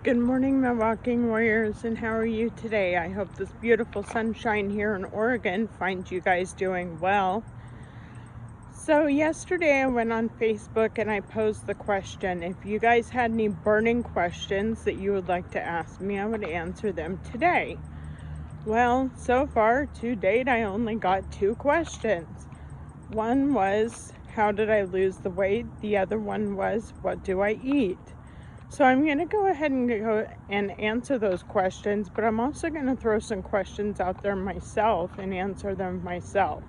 Good morning, my walking warriors, and how are you today? I hope this beautiful sunshine here in Oregon finds you guys doing well. So yesterday I went on Facebook and I posed the question, if you guys had any burning questions that you would like to ask me, I would answer them today. Well, so far to date, I only got 2 questions. One was, how did I lose the weight? The other one was, what do I eat? So I'm going to go ahead and answer those questions, but I'm also going to throw some questions out there myself and answer them myself.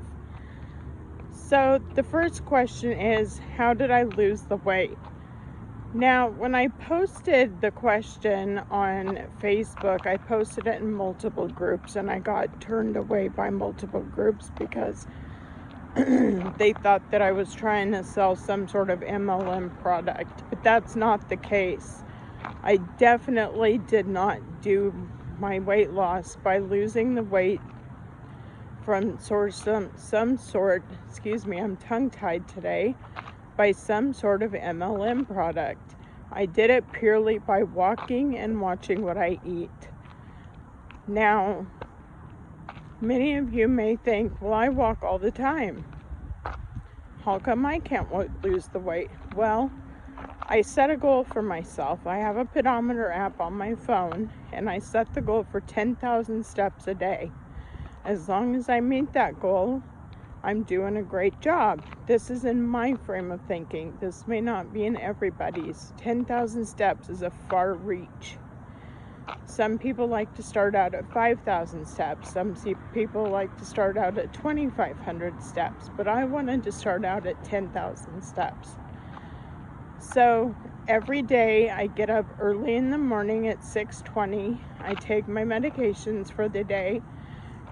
So the first question is, how did I lose the weight? Now, when I posted the question on Facebook, I posted it in multiple groups, and I got turned away by multiple groups because they thought that I was trying to sell some sort of MLM product, but that's not the case. I definitely did not do my weight loss by losing the weight from some sort, I'm tongue-tied today, by some sort of MLM product. I did it purely by walking and watching what I eat. Now, many of you may think, well, I walk all the time. How come I can't lose the weight? Well, I set a goal for myself. I have a pedometer app on my phone, and I set the goal for 10,000 steps a day. As long as I meet that goal, I'm doing a great job. This is in my frame of thinking. This may not be in everybody's. 10,000 steps is a far reach. Some people like to start out at 5,000 steps. Some people like to start out at 2,500 steps. But I wanted to start out at 10,000 steps. So every day I get up early in the morning at 6:20. I take my medications for the day.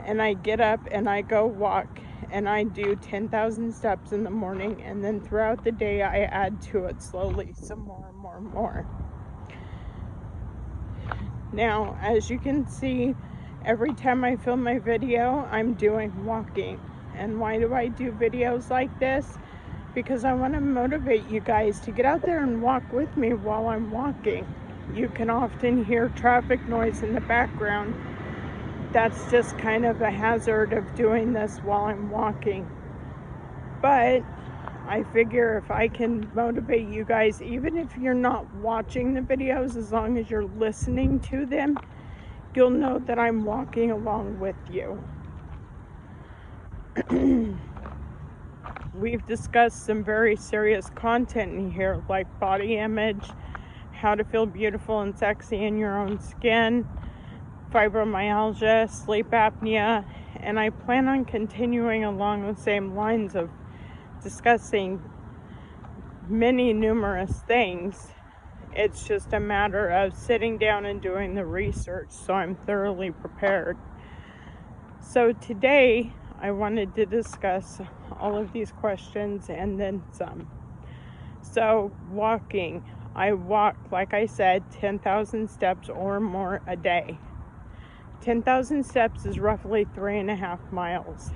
And I get up and I go walk. And I do 10,000 steps in the morning. And then throughout the day I add to it slowly some more and more and more. Now, as you can see, every time I film my video, I'm doing walking. And why do I do videos like this? Because I want to motivate you guys to get out there and walk with me while I'm walking. You can often hear traffic noise in the background. That's just kind of a hazard of doing this while I'm walking. But I figure if I can motivate you guys, even if you're not watching the videos, as long as you're listening to them, you'll know that I'm walking along with you. We've discussed some very serious content in here, like body image, how to feel beautiful and sexy in your own skin, fibromyalgia, sleep apnea, and I plan on continuing along the same lines of discussing numerous things. It's just a matter of sitting down and doing the research so I'm thoroughly prepared. So today I wanted to discuss all of these questions and then some. So walking, I walk, like I said, 10,000 steps or more a day. 10,000 steps is roughly 3.5 miles,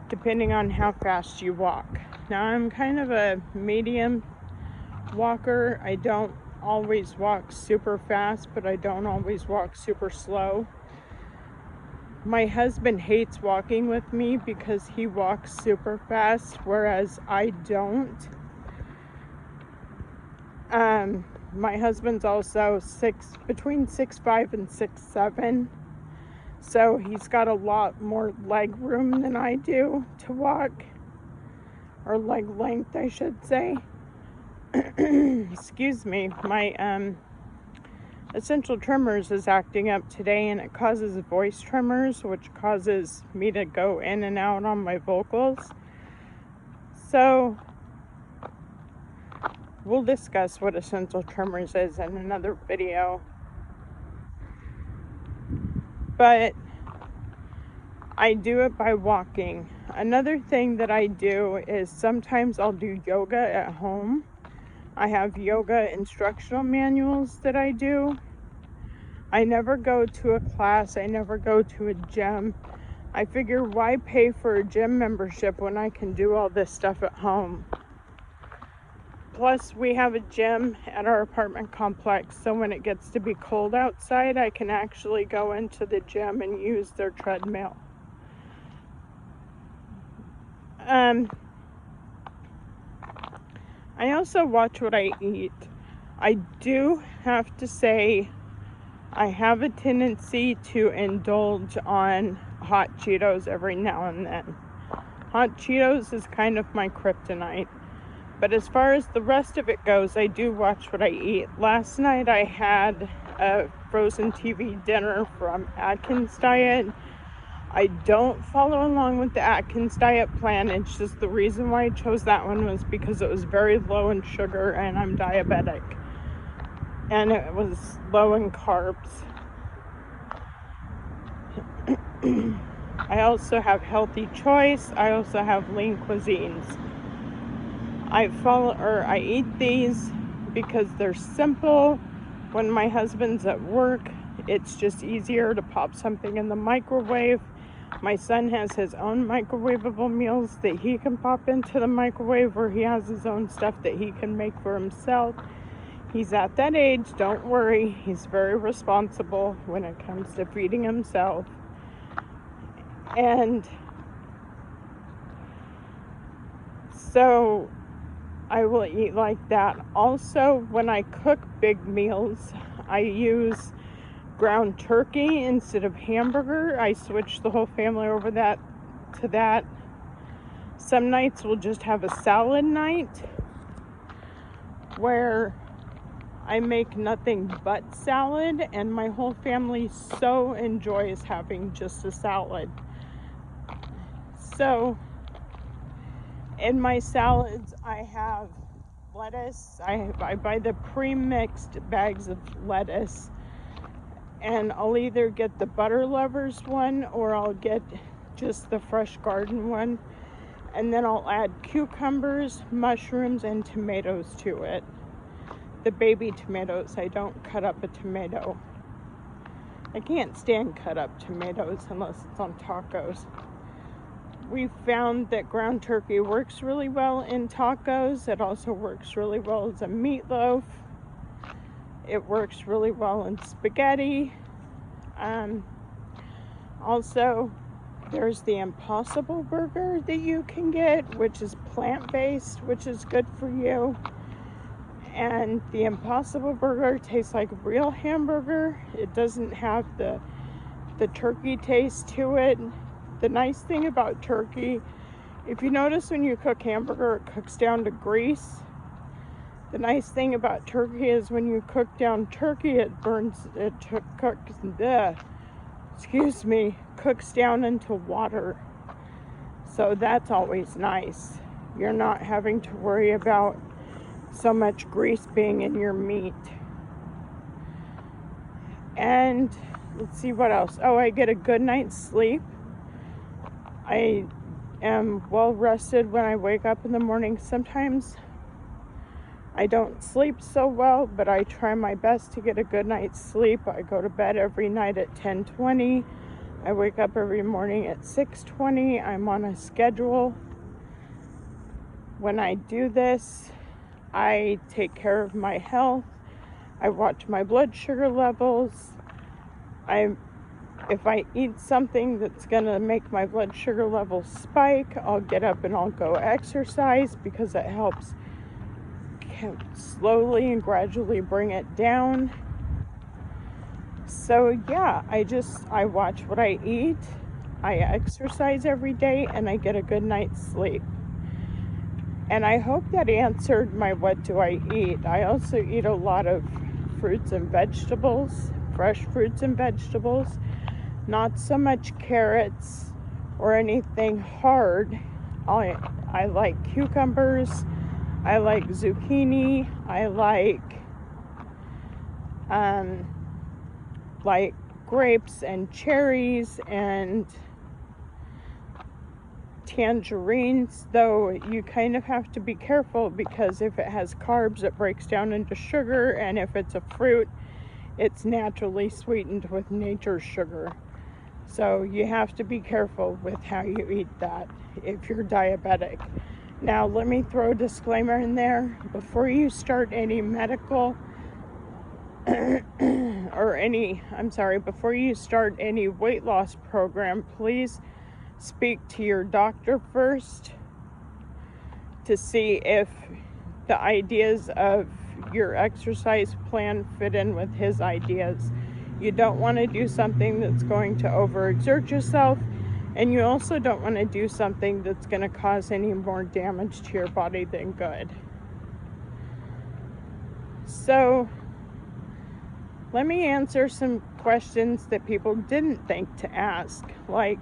depending on how fast you walk. Now, I'm kind of a medium walker. I don't always walk super fast, but I don't always walk super slow. My husband hates walking with me because he walks super fast, whereas I don't. My husband's also between 6'5" and 6'7", so he's got a lot more leg room than I do to walk, or leg length, I should say. Excuse me, my essential tremors is acting up today, and it causes voice tremors, which causes me to go in and out on my vocals. So we'll discuss what essential tremors is in another video. But I do it by walking. Another thing that I do is sometimes I'll do yoga at home. I have yoga instructional manuals that I do. I never go to a class. I never go to a gym. I figure, why pay for a gym membership when I can do all this stuff at home? Plus, we have a gym at our apartment complex, so when it gets to be cold outside, I can actually go into the gym and use their treadmill. I also watch what I eat. I do have to say, I have a tendency to indulge on hot Cheetos every now and then. Hot Cheetos is kind of my kryptonite. But as far as the rest of it goes, I do watch what I eat. Last night I had a frozen TV dinner from Atkins Diet. I don't follow along with the Atkins Diet plan. It's just the reason why I chose that one was because it was very low in sugar and I'm diabetic. And it was low in carbs. I also have Healthy Choice. I also have Lean Cuisines. I eat these because they're simple. When my husband's at work, it's just easier to pop something in the microwave. My son has his own microwavable meals that he can pop into the microwave, or he has his own stuff that he can make for himself. He's at that age, don't worry. He's very responsible when it comes to feeding himself. And so I will eat like that. Also, when I cook big meals, I use ground turkey instead of hamburger. I switch the whole family over to that. Some nights we'll just have a salad night where I make nothing but salad, and my whole family so enjoys having just a salad. So in my salads, I have lettuce. I buy the pre-mixed bags of lettuce, and I'll either get the Butter Lovers one or I'll get just the Fresh Garden one. And then I'll add cucumbers, mushrooms, and tomatoes to it. The baby tomatoes. I don't cut up a tomato. I can't stand cut up tomatoes unless it's on tacos. We found that ground turkey works really well in tacos. It also works really well as a meatloaf. It works really well in spaghetti. Also, there's the Impossible Burger that you can get, which is plant-based, which is good for you. And the Impossible Burger tastes like a real hamburger. It doesn't have the turkey taste to it. The nice thing about turkey, if you notice when you cook hamburger, it cooks down to grease. The nice thing about turkey is when you cook down turkey, cooks down into water. So that's always nice. You're not having to worry about so much grease being in your meat. And let's see what else. Oh, I get a good night's sleep. I am well rested when I wake up in the morning. Sometimes I don't sleep so well, but I try my best to get a good night's sleep. I go to bed every night at 10:20. I wake up every morning at 6:20. I'm on a schedule. When I do this, I take care of my health. I watch my blood sugar levels. If I eat something that's gonna make my blood sugar levels spike, I'll get up and I'll go exercise because it helps slowly and gradually bring it down. So yeah, I watch what I eat, I exercise every day, and I get a good night's sleep. And I hope that answered my what do I eat. I also eat a lot of fruits and vegetables, fresh fruits and vegetables, not so much carrots or anything hard. I like cucumbers, I like zucchini, I like grapes and cherries and tangerines, though you kind of have to be careful because if it has carbs, it breaks down into sugar, and if it's a fruit, it's naturally sweetened with nature's sugar. So you have to be careful with how you eat that if you're diabetic. Now, let me throw a disclaimer in there. Before you start any medical before you start any weight loss program, please speak to your doctor first to see if the ideas of your exercise plan fit in with his ideas. You don't want to do something that's going to overexert yourself, and you also don't want to do something that's going to cause any more damage to your body than good. So, let me answer some questions that people didn't think to ask, like,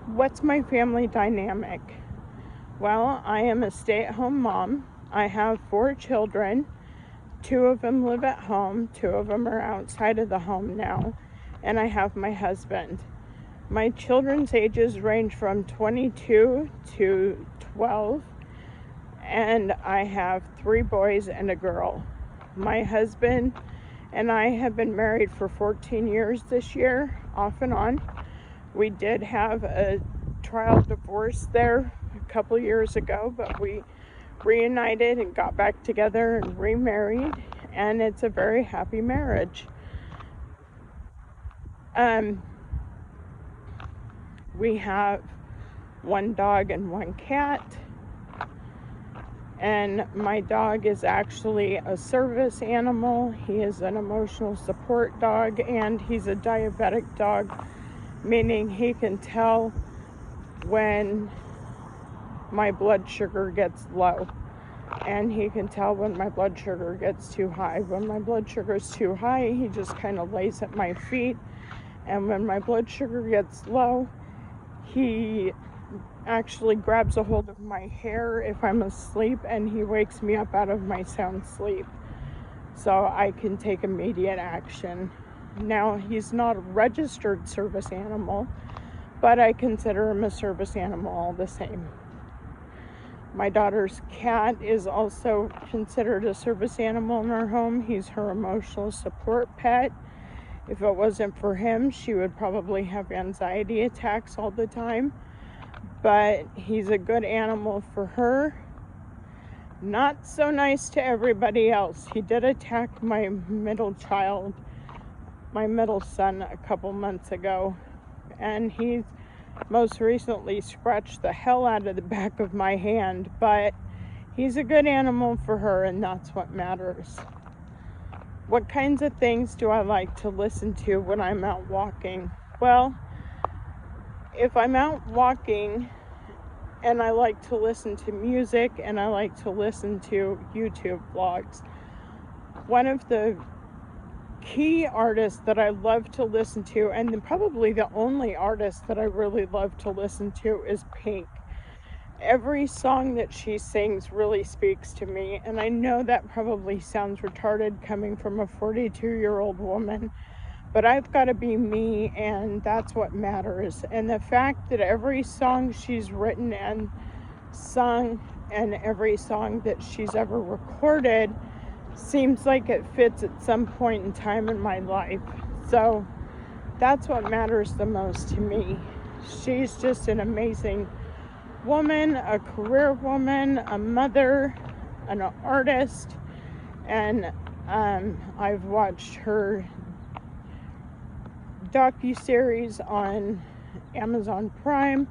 what's my family dynamic? Well, I am a stay-at-home mom. I have 4 children. 2 of them live at home. 2 of them are outside of the home now. And I have my husband. My children's ages range from 22 to 12. And I have 3 boys and a girl. My husband and I have been married for 14 years this year, off and on. We did have a trial divorce there a couple years ago, but we reunited and got back together and remarried, and it's a very happy marriage. We have 1 dog and 1 cat, and my dog is actually a service animal. He is an emotional support dog, and he's a diabetic dog, meaning he can tell when my blood sugar gets low, and he can tell when my blood sugar gets too high. When my blood sugar is too high, he just kind of lays at my feet, and when my blood sugar gets low, he actually grabs a hold of my hair if I'm asleep, and he wakes me up out of my sound sleep so I can take immediate action. Now, he's not a registered service animal, but I consider him a service animal all the same. My daughter's cat is also considered a service animal in our home. He's her emotional support pet. If it wasn't for him, she would probably have anxiety attacks all the time. But he's a good animal for her. Not so nice to everybody else. He did attack my middle son, a couple months ago. And he's most recently scratched the hell out of the back of my hand. But he's a good animal for her, and that's what matters. What kinds of things do I like to listen to when I'm out walking? Well, if I'm out walking and I like to listen to music and I like to listen to YouTube vlogs, one of the key artists that I love to listen to, and probably the only artist that I really love to listen to, is Pink. Every song that she sings really speaks to me, and I know that probably sounds retarded coming from a 42-year-old woman, but I've got to be me, and that's what matters. And the fact that every song she's written and sung and every song that she's ever recorded seems like it fits at some point in time in my life. So that's what matters the most to me. She's just an amazing woman, a career woman, a mother, an artist, and I've watched her docuseries on Amazon Prime.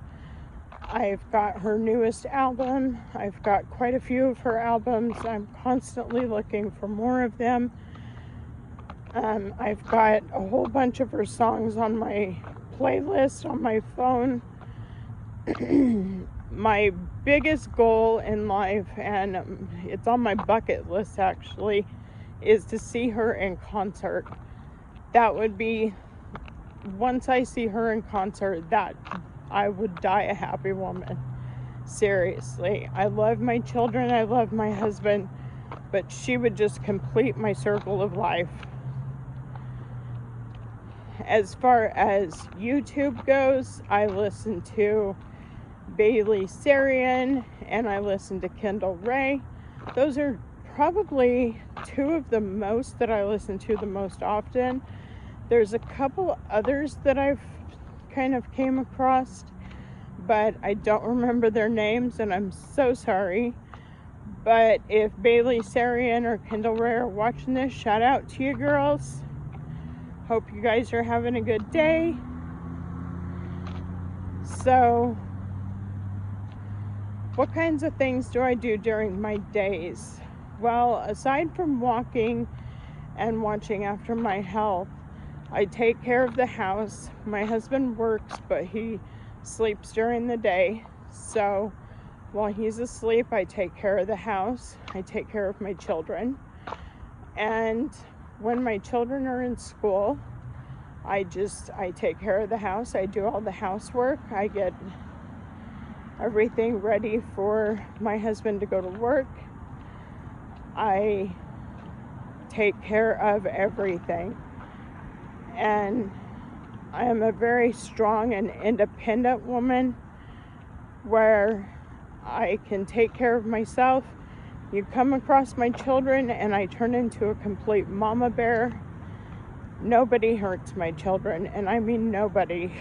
I've got her newest album. I've got quite a few of her albums. I'm constantly looking for more of them. I've got a whole bunch of her songs on my playlist on my phone. My biggest goal in life, and it's on my bucket list actually, is to see her in concert. That would be, once I see her in concert, that I would die a happy woman. Seriously. I love my children, I love my husband, but she would just complete my circle of life. As far as YouTube goes, I listen to Bailey Sarian and I listen to Kendall Ray. Those are probably 2 of the most that I listen to the most often. There's a couple others that I've kind of came across, but I don't remember their names, and I'm so sorry. But if Bailey Sarian or Kendall Ray are watching this, shout out to you girls. Hope you guys are having a good day. So, what kinds of things do I do during my days? Well, aside from walking and watching after my health, I take care of the house. My husband works, but he sleeps during the day. So while he's asleep, I take care of the house. I take care of my children. And when my children are in school, I take care of the house. I do all the housework. I get everything ready for my husband to go to work. I take care of everything. And I am a very strong and independent woman where I can take care of myself. You come across my children and I turn into a complete mama bear. Nobody hurts my children, and I mean nobody.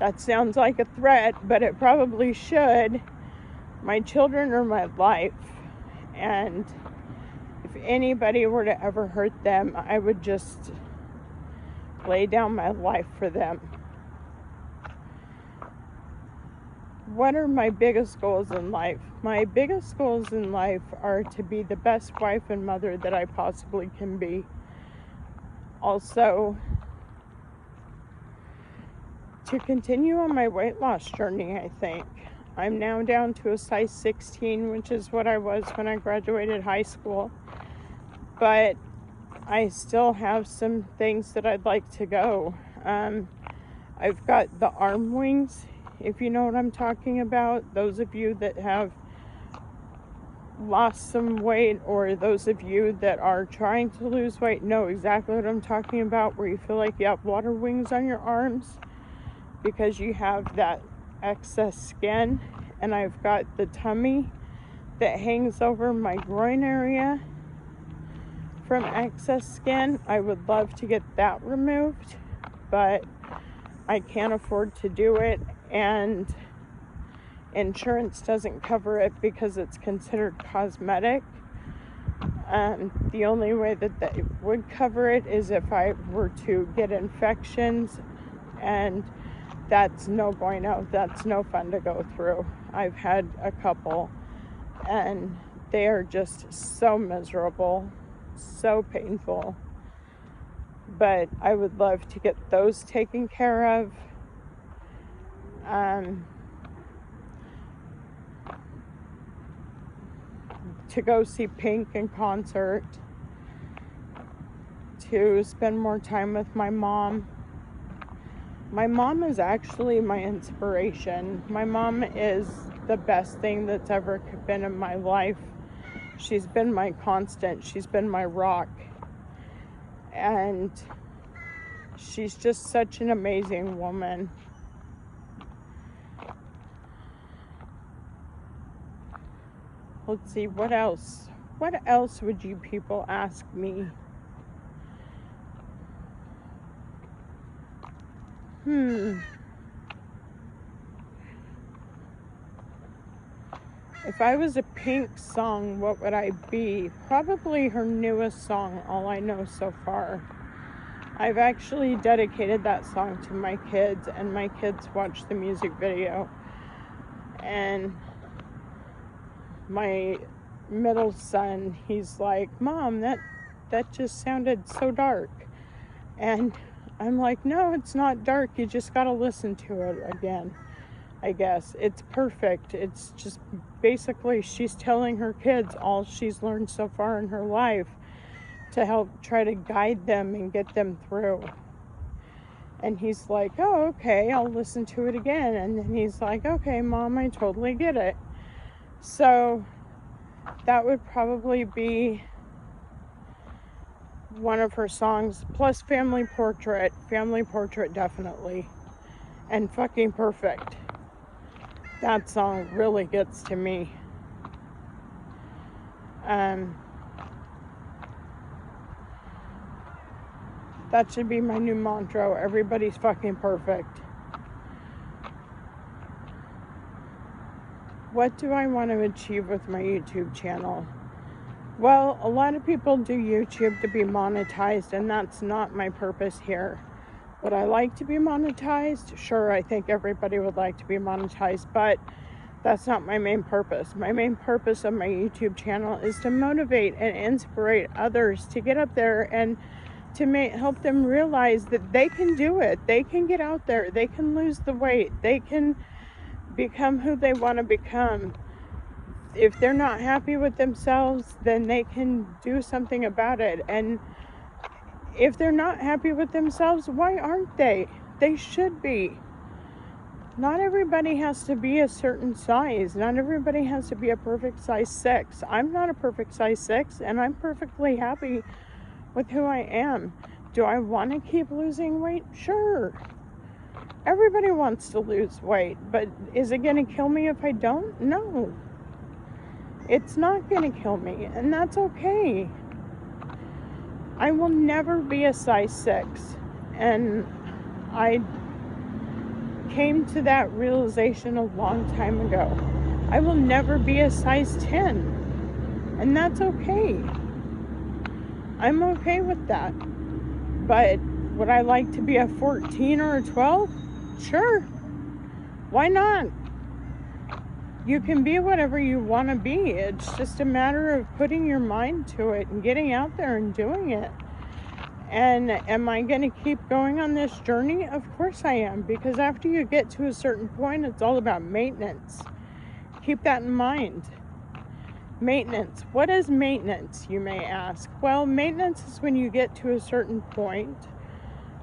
That sounds like a threat, but it probably should. My children are my life, and if anybody were to ever hurt them, I would just lay down my life for them. What are my biggest goals in life? My biggest goals in life are to be the best wife and mother that I possibly can be. Also, to continue on my weight loss journey, I think. I'm now down to a size 16, which is what I was when I graduated high school. But I still have some things that I'd like to go. I've got the arm wings, if you know what I'm talking about. Those of you that have lost some weight, or those of you that are trying to lose weight, know exactly what I'm talking about, where you feel like you have water wings on your arms because you have that excess skin. And I've got the tummy that hangs over my groin area from excess skin. I would love to get that removed, but I can't afford to do it, and insurance doesn't cover it because it's considered cosmetic. The only way that they would cover it is if I were to get infections, and that's no bueno. That's no fun to go through. I've had a couple, and they are just so miserable, so painful. But I would love to get those taken care of. To go see Pink in concert, to spend more time with my mom. My mom is actually my inspiration. My mom is the best thing that's ever been in my life. She's been my constant. She's been my rock. And she's just such an amazing woman. Let's see, what else? What else would you people ask me? If I was a Pink song, what would I be? Probably her newest song, All I Know So Far. I've actually dedicated that song to my kids, and my kids watch the music video. And my middle son, he's like, Mom, that just sounded so dark. And I'm like, no, it's not dark. You just got to listen to it again, I guess. It's perfect. It's just basically she's telling her kids all she's learned so far in her life to help try to guide them and get them through. And he's like, oh, okay, I'll listen to it again. And then he's like, okay, Mom, I totally get it. So that would probably be one of her songs, plus Family Portrait definitely, and Fucking Perfect. That song really gets to me. That should be my new mantra. Everybody's fucking perfect. What do I want to achieve with my YouTube channel? Well, a lot of people do YouTube to be monetized, and that's not my purpose here. Would I like to be monetized? Sure, I think everybody would like to be monetized, but that's not my main purpose. My main purpose of my YouTube channel is to motivate and inspire others to get up there and to help them realize that they can do it. They can get out there. They can lose the weight. They can become who they want to become. If they're not happy with themselves, then they can do something about it. And if they're not happy with themselves, why aren't they? They should be. Not everybody has to be a certain size. Not everybody has to be a perfect size 6. I'm not a perfect size 6, and I'm perfectly happy with who I am. Do I want to keep losing weight? Sure. Everybody wants to lose weight, but is it going to kill me if I don't? No. It's not going to kill me, and that's okay. I will never be a size 6, and I came to that realization a long time ago. I will never be a size 10, and that's okay. I'm okay with that. But would I like to be a 14 or a 12? Sure. Why not? You can be whatever you want to be. It's just a matter of putting your mind to it and getting out there and doing it. And am I going to keep going on this journey? Of course I am, because after you get to a certain point, it's all about maintenance. Keep that in mind. Maintenance. What is maintenance, you may ask? Well, maintenance is when you get to a certain point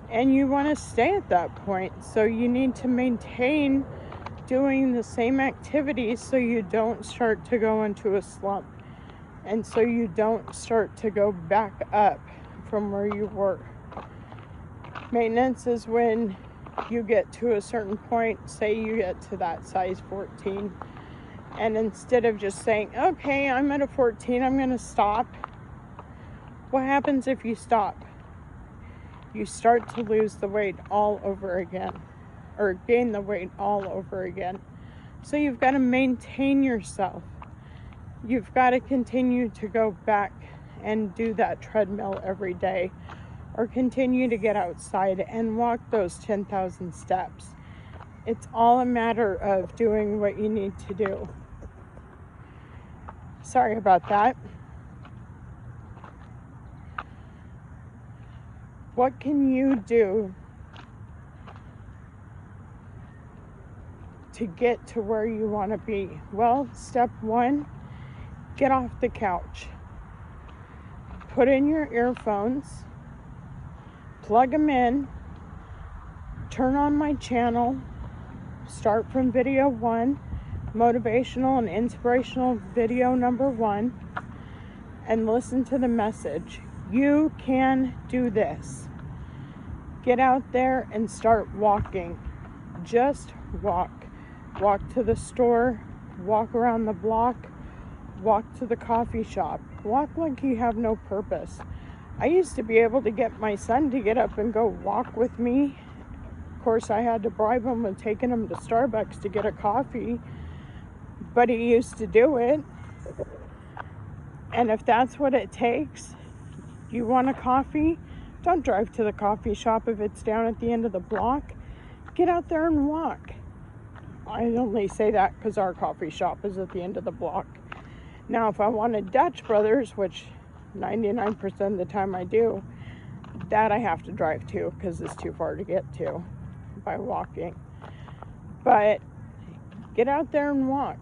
and you want to stay at that point. So you need to maintain doing the same activities so you don't start to go into a slump, and so you don't start to go back up from where you were. Maintenance is when you get to a certain point, say you get to that size 14, and instead of just saying, okay, I'm at a 14, I'm going to stop. What happens if you stop? You start to lose the weight all over again, or gain the weight all over again. So you've got to maintain yourself. You've got to continue to go back and do that treadmill every day, or continue to get outside and walk those 10,000 steps. It's all a matter of doing what you need to do. Sorry about that. What can you do to get to where you want to be? Well, step 1, get off the couch. Put in your earphones, plug them in, turn on my channel, start from video 1, motivational and inspirational video number 1, and listen to the message. You can do this. Get out there and start walking. Just walk. Walk to the store, walk around the block, walk to the coffee shop. Walk like you have no purpose. I used to be able to get my son to get up and go walk with me. Of course, I had to bribe him with taking him to Starbucks to get a coffee, but he used to do it. And if that's what it takes, you want a coffee? Don't drive to the coffee shop if it's down at the end of the block. Get out there and walk. I only say that because our coffee shop is at the end of the block. Now, if I wanted Dutch Brothers, which 99% of the time I do, that I have to drive to because it's too far to get to by walking. But get out there and walk.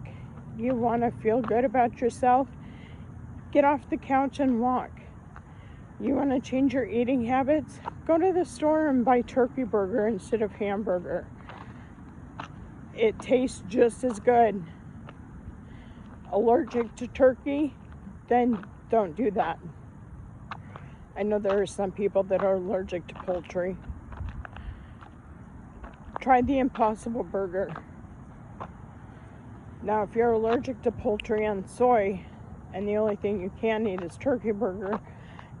You want to feel good about yourself? Get off the couch and walk. You want to change your eating habits? Go to the store and buy turkey burger instead of hamburger. It tastes just as good. Allergic to turkey? Then don't do that. I know there are some people that are allergic to poultry. Try the Impossible Burger. Now, if you're allergic to poultry and soy, and the only thing you can eat is turkey burger,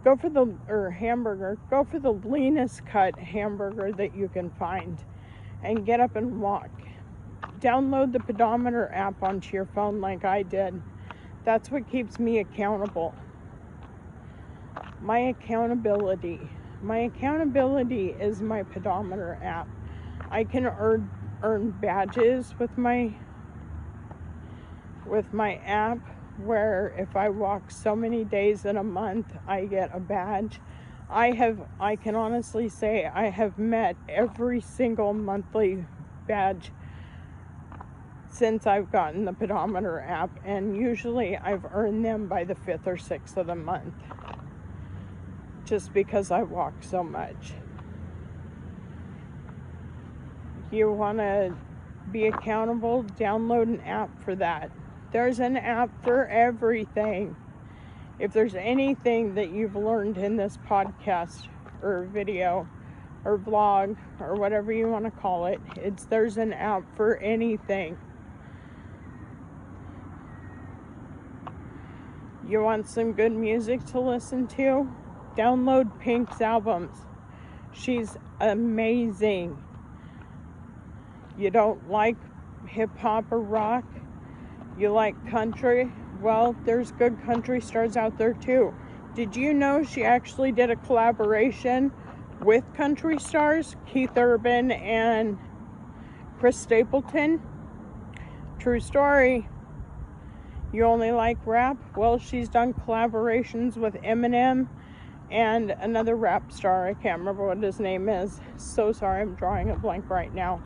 hamburger, go for the leanest cut hamburger that you can find, and get up and walk. download the pedometer app onto your phone like I did. That's what keeps me accountable. My accountability is my pedometer app. I can earn badges with my app, where if I walk so many days in a month, I get a badge. I can honestly say I have met every single monthly badge since I've gotten the pedometer app, and usually I've earned them by the 5th or 6th of the month, just because I walk so much. You want to be accountable? Download an app for that. There's an app for everything. If there's anything that you've learned in this podcast or video or vlog or whatever you want to call it, there's an app for anything. You want some good music to listen to? Download Pink's albums. She's amazing. You don't like hip hop or rock? You like country? Well, there's good country stars out there too. Did you know she actually did a collaboration with country stars, Keith Urban and Chris Stapleton? True story. You only like rap? Well, she's done collaborations with Eminem and another rap star. I can't remember what his name is. So sorry, I'm drawing a blank right now.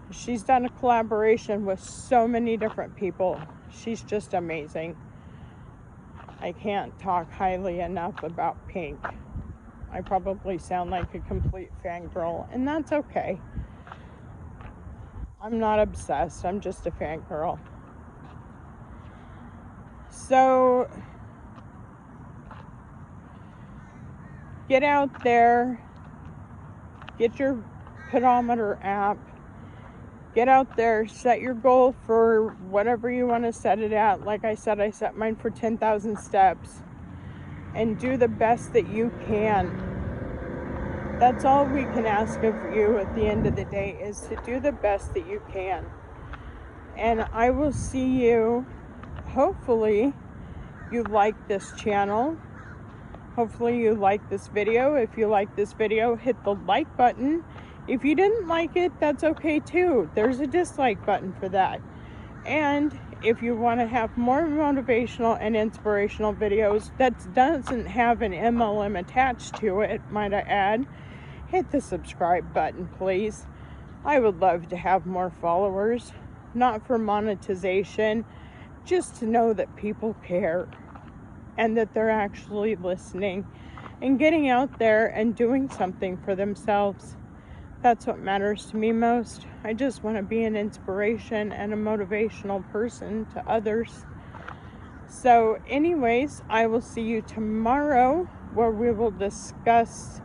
She's done a collaboration with so many different people. She's just amazing. I can't talk highly enough about Pink. I probably sound like a complete fangirl, and that's okay. I'm not obsessed. I'm just a fangirl. So, get out there. Get your pedometer app. Get out there, set your goal for whatever you want to set it at. Like I said, I set mine for 10,000 steps. And do the best that you can. That's all we can ask of you at the end of the day, is to do the best that you can. And I will see you. Hopefully you like this channel. Hopefully you like this video. If you like this video, hit the like button. If you didn't like it, that's okay too. There's a dislike button for that. And if you want to have more motivational and inspirational videos that doesn't have an MLM attached to it, might I add, hit the subscribe button, please. I would love to have more followers, not for monetization, just to know that people care and that they're actually listening and getting out there and doing something for themselves. That's what matters to me most. I just want to be an inspiration and a motivational person to others. So anyways, I will see you tomorrow, where we will discuss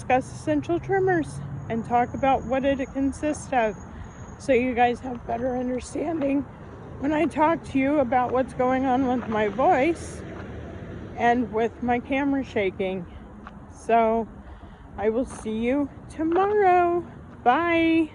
essential trimmers and talk about what it consists of, so you guys have better understanding when I talk to you about what's going on with my voice and with my camera shaking. So I will see you tomorrow. Bye.